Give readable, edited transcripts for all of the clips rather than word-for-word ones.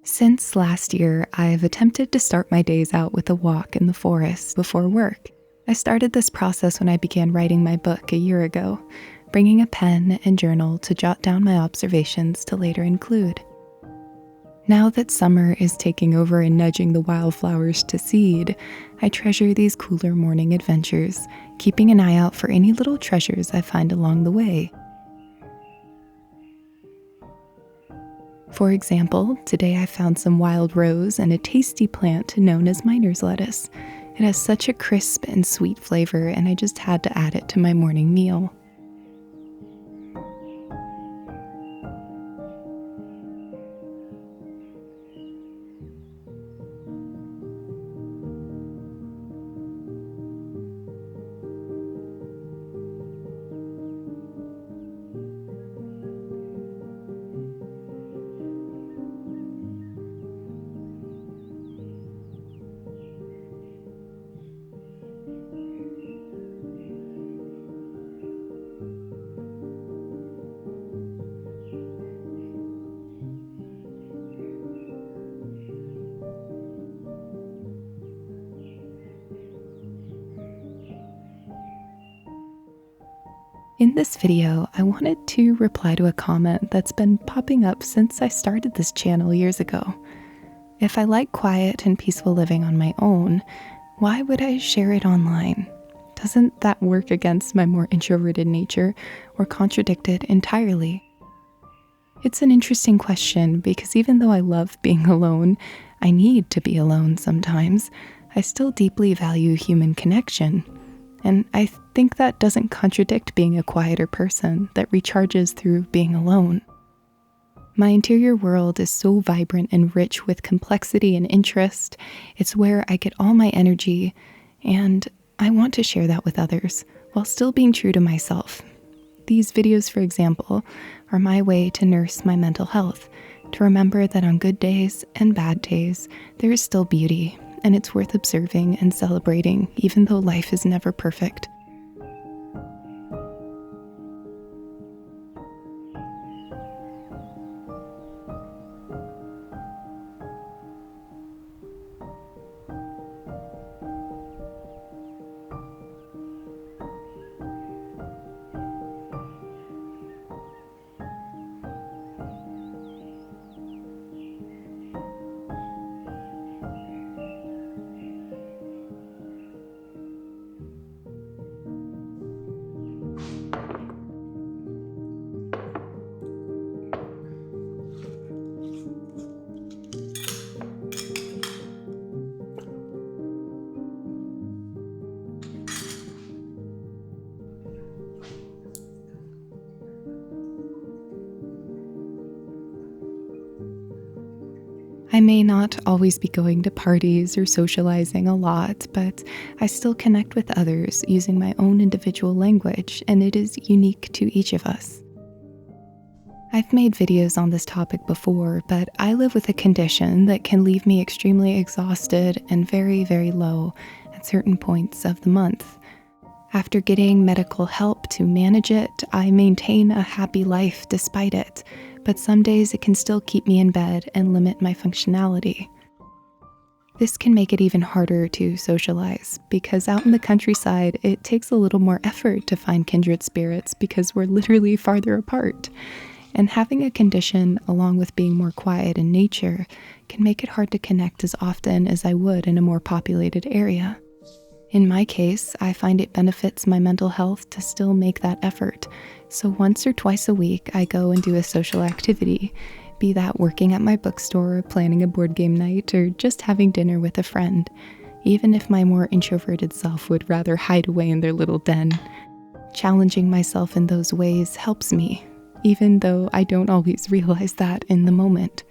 Since last year, I've attempted to start my days out with a walk in the forest before work. I started this process when I began writing my book a year ago, bringing a pen and journal to jot down my observations to later include. Now that summer is taking over and nudging the wildflowers to seed, I treasure these cooler morning adventures, keeping an eye out for any little treasures I find along the way. For example, today I found some wild rose and a tasty plant known as miner's lettuce. It has such a crisp and sweet flavor, and I just had to add it to my morning meal. In this video, I wanted to reply to a comment that's been popping up since I started this channel years ago. If I like quiet and peaceful living on my own, why would I share it online? Doesn't that work against my more introverted nature or contradict it entirely? It's an interesting question because even though I love being alone, I need to be alone sometimes, I still deeply value human connection. And I think that doesn't contradict being a quieter person that recharges through being alone. My interior world is so vibrant and rich with complexity and interest. It's where I get all my energy, and I want to share that with others while still being true to myself. These videos, for example, are my way to nurse my mental health, to remember that on good days and bad days, there is still beauty. And it's worth observing and celebrating, even though life is never perfect. I may not always be going to parties or socializing a lot, but I still connect with others using my own individual language, and it is unique to each of us. I've made videos on this topic before, but I live with a condition that can leave me extremely exhausted and very, very low at certain points of the month. After getting medical help to manage it, I maintain a happy life despite it, but some days it can still keep me in bed and limit my functionality. This can make it even harder to socialize, because out in the countryside, it takes a little more effort to find kindred spirits because we're literally farther apart. And having a condition, along with being more quiet in nature, can make it hard to connect as often as I would in a more populated area. In my case, I find it benefits my mental health to still make that effort. So once or twice a week, I go and do a social activity, be that working at my bookstore, planning a board game night, or just having dinner with a friend, even if my more introverted self would rather hide away in their little den. Challenging myself in those ways helps me, even though I don't always realize that in the moment.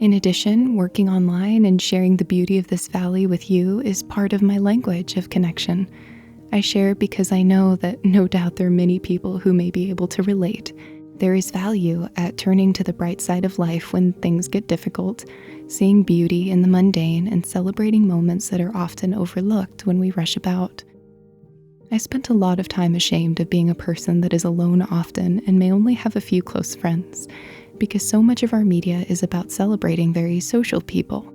In addition, working online and sharing the beauty of this valley with you is part of my language of connection. I share because I know that no doubt there are many people who may be able to relate, There is value at turning to the bright side of life when things get difficult, seeing beauty in the mundane, and celebrating moments that are often overlooked when we rush about. I spent a lot of time ashamed of being a person that is alone often and may only have a few close friends, because so much of our media is about celebrating very social people.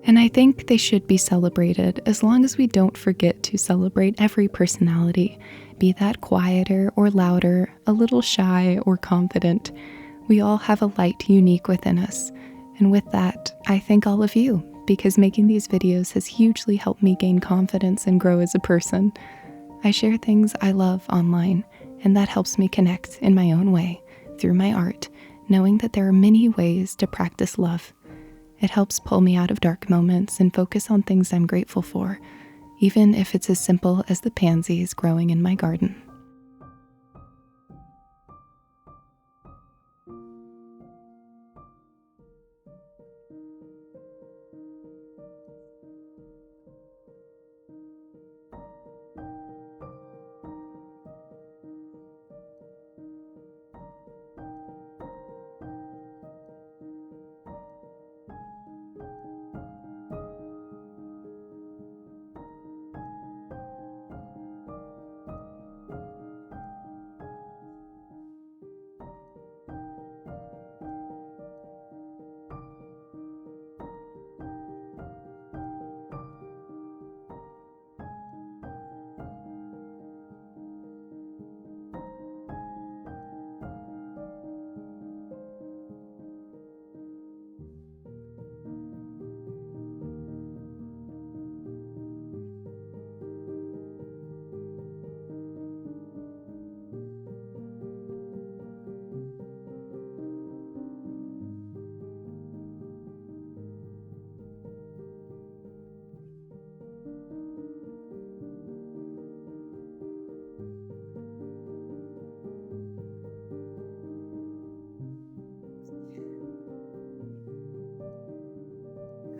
And I think they should be celebrated as long as we don't forget to celebrate every personality, be that quieter or louder, a little shy or confident. We all have a light unique within us. And with that, I thank all of you, because making these videos has hugely helped me gain confidence and grow as a person. I share things I love online, and that helps me connect in my own way, through my art, knowing that there are many ways to practice love. It helps pull me out of dark moments and focus on things I'm grateful for, even if it's as simple as the pansies growing in my garden.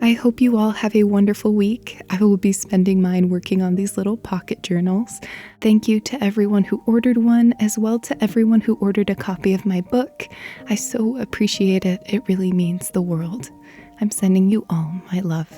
I hope you all have a wonderful week. I will be spending mine working on these little pocket journals. Thank you to everyone who ordered one, as well to everyone who ordered a copy of my book. I so appreciate it. It really means the world. I'm sending you all my love.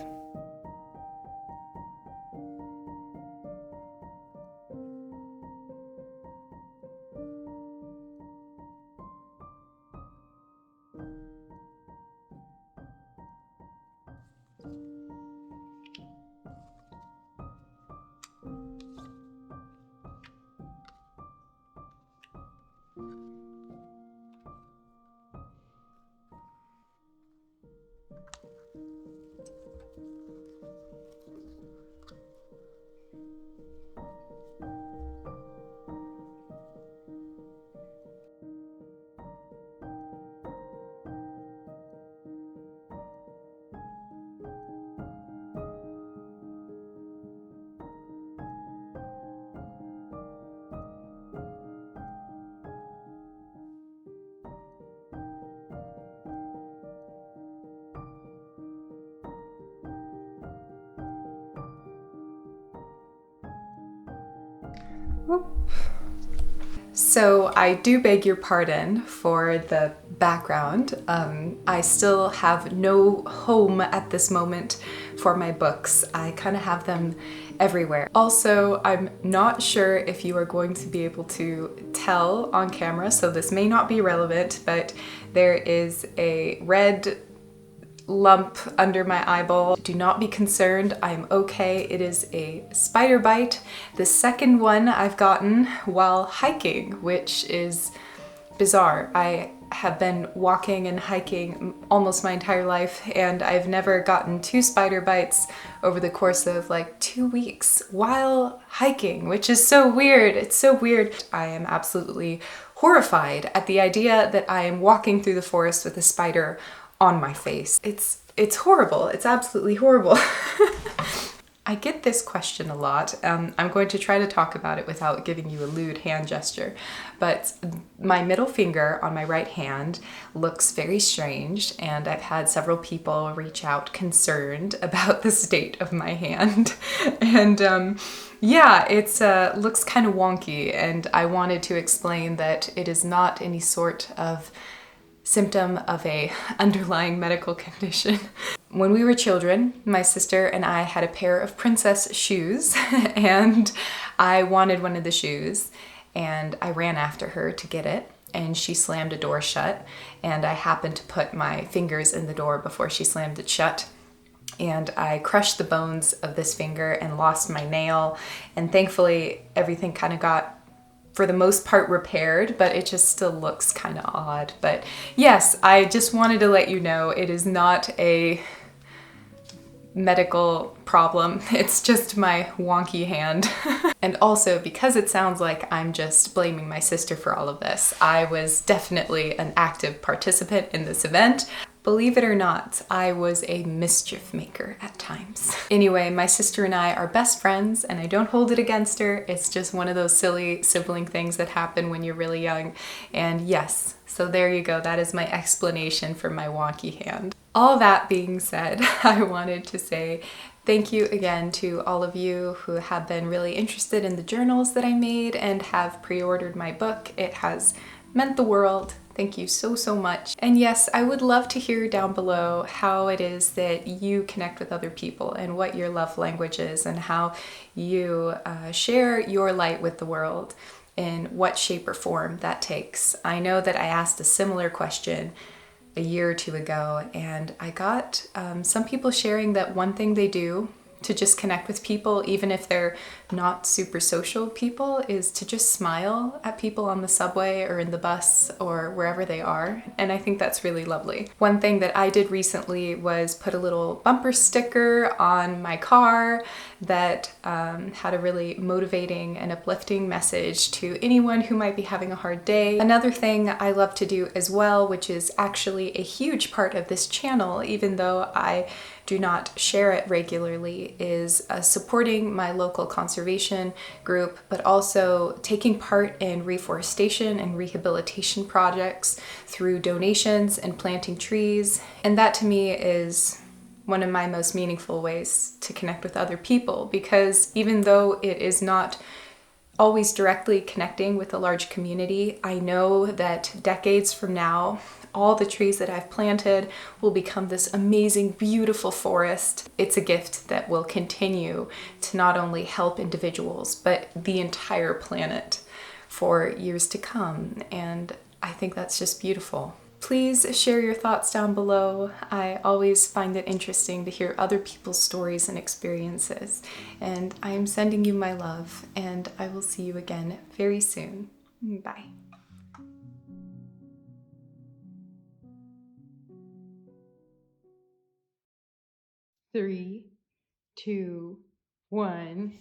So I do beg your pardon for the background. I still have no home at this moment for my books. I kind of have them everywhere. Also, I'm not sure if you are going to be able to tell on camera, so this may not be relevant, but there is a red lump under my eyeball. Do not be concerned, I'm okay. It is a spider bite. The second one I've gotten while hiking, which is bizarre. I have been walking and hiking almost my entire life, and I've never gotten 2 spider bites over the course of like 2 weeks while hiking, which is so weird. It's so weird. I am absolutely horrified at the idea that I am walking through the forest with a spider on my face. It's horrible. It's absolutely horrible. I get this question a lot. I'm going to try to talk about it without giving you a lewd hand gesture, but my middle finger on my right hand looks very strange, and I've had several people reach out concerned about the state of my hand. And yeah, it looks kind of wonky, and I wanted to explain that it is not any sort of symptom of a underlying medical condition. When we were children, my sister and I had a pair of princess shoes, and I wanted one of the shoes, and I ran after her to get it, and she slammed a door shut, and I happened to put my fingers in the door before she slammed it shut, and I crushed the bones of this finger and lost my nail, and thankfully everything kind of got, for the most part, repaired, but it just still looks kind of odd. But yes, I just wanted to let you know it is not a medical problem. It's just my wonky hand. And also, because it sounds like I'm just blaming my sister for all of this, I was definitely an active participant in this event. Believe it or not, I was a mischief maker at times. Anyway, my sister and I are best friends, and I don't hold it against her. It's just one of those silly sibling things that happen when you're really young. And yes, so there you go. That is my explanation for my wonky hand. All that being said, I wanted to say thank you again to all of you who have been really interested in the journals that I made and have pre-ordered my book. It has meant the world. Thank you so, so much. And yes, I would love to hear down below how it is that you connect with other people and what your love language is and how you share your light with the world in what shape or form that takes. I know that I asked a similar question a year or two ago, and I got some people sharing that one thing they do to just connect with people, even if they're not super social people, is to just smile at people on the subway or in the bus or wherever they are. And I think that's really lovely. One thing that I did recently was put a little bumper sticker on my car that had a really motivating and uplifting message to anyone who might be having a hard day. Another thing I love to do as well, which is actually a huge part of this channel, even though I do not share it regularly, is supporting my local conservation group, but also taking part in reforestation and rehabilitation projects through donations and planting trees. And that to me is one of my most meaningful ways to connect with other people, because even though it is not always directly connecting with a large community, I know that decades from now, all the trees that I've planted will become this amazing, beautiful forest. It's a gift that will continue to not only help individuals, but the entire planet for years to come. And I think that's just beautiful. Please share your thoughts down below. I always find it interesting to hear other people's stories and experiences. And I am sending you my love, and I will see you again very soon. Bye. 3, 2, 1.